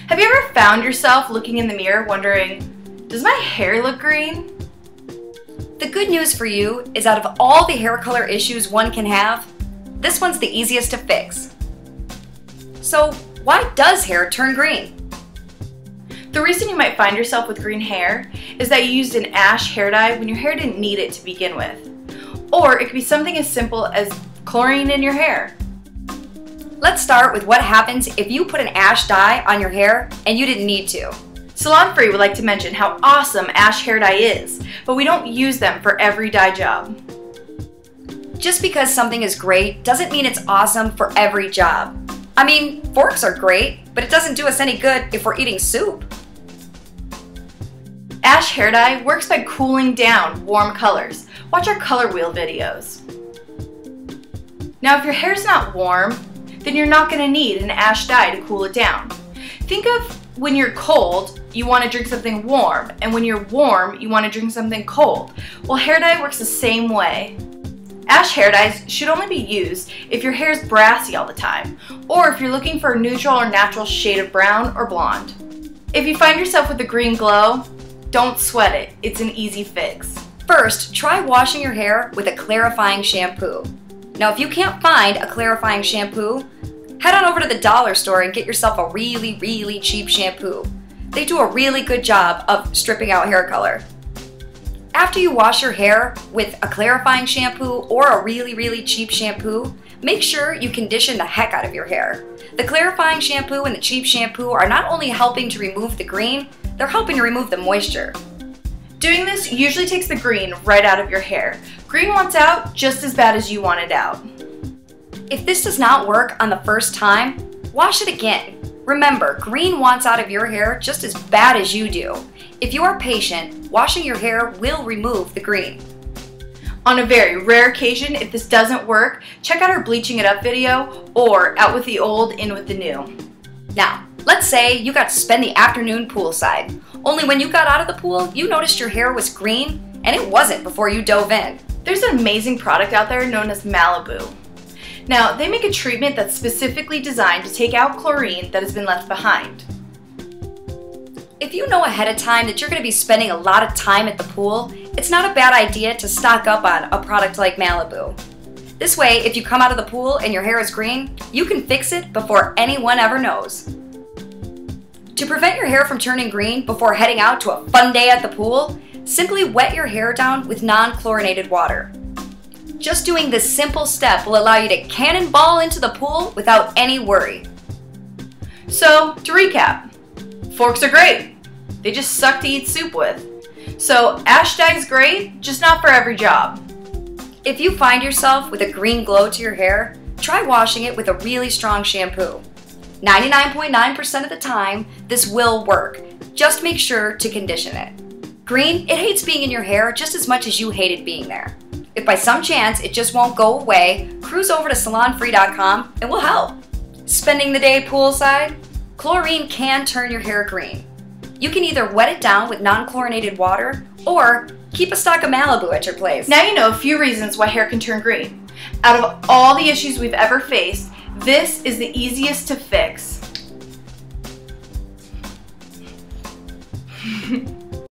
Have you ever found yourself looking in the mirror wondering, does my hair look green? The good news for you is out of all the hair color issues one can have, this one's the easiest to fix. So why does hair turn green? The reason you might find yourself with green hair is that you used an ash hair dye when your hair didn't need it to begin with. Or it could be something as simple as chlorine in your hair. Let's start with what happens if you put an ash dye on your hair and you didn't need to. SalonFree would like to mention how awesome ash hair dye is, but we don't use them for every dye job. Just because something is great doesn't mean it's awesome for every job. I mean, forks are great, but it doesn't do us any good if we're eating soup. Ash hair dye works by cooling down warm colors. Watch our color wheel videos. Now, if your hair's not warm, then you're not going to need an ash dye to cool it down. Think of when you're cold, you want to drink something warm, and when you're warm, you want to drink something cold. Well, hair dye works the same way. Ash hair dyes should only be used if your hair is brassy all the time, or if you're looking for a neutral or natural shade of brown or blonde. If you find yourself with a green glow, don't sweat it. It's an easy fix. First, try washing your hair with a clarifying shampoo. Now, if you can't find a clarifying shampoo, head on over to the dollar store and get yourself a really cheap shampoo. They do a really good job of stripping out hair color. After you wash your hair with a clarifying shampoo or a really cheap shampoo, make sure you condition the heck out of your hair. The clarifying shampoo and the cheap shampoo are not only helping to remove the green, they're helping to remove the moisture. Doing this usually takes the green right out of your hair. Green wants out just as bad as you want it out. If this does not work on the first time, wash it again. Remember, green wants out of your hair just as bad as you do. If you are patient, washing your hair will remove the green. On a very rare occasion, if this doesn't work, check out our bleaching it up video or out with the old, in with the new. Now, let's say you got to spend the afternoon poolside. Only when you got out of the pool, you noticed your hair was green, and it wasn't before you dove in. There's an amazing product out there known as Malibu. Now, they make a treatment that's specifically designed to take out chlorine that has been left behind. If you know ahead of time that you're going to be spending a lot of time at the pool, it's not a bad idea to stock up on a product like Malibu. This way, if you come out of the pool and your hair is green, you can fix it before anyone ever knows. To prevent your hair from turning green before heading out to a fun day at the pool, simply wet your hair down with non-chlorinated water. Just doing this simple step will allow you to cannonball into the pool without any worry. So, to recap, forks are great. They just suck to eat soup with. So, ash dye is great, just not for every job. If you find yourself with a green glow to your hair, try washing it with a really strong shampoo. 99.9% of the time, this will work. Just make sure to condition it. Green, it hates being in your hair just as much as you hated being there. If by some chance it just won't go away, cruise over to SalonFree.com and we'll help. Spending the day poolside? Chlorine can turn your hair green. You can either wet it down with non-chlorinated water or keep a stock of Malibu at your place. Now you know a few reasons why hair can turn green. Out of all the issues we've ever faced, this is the easiest to fix.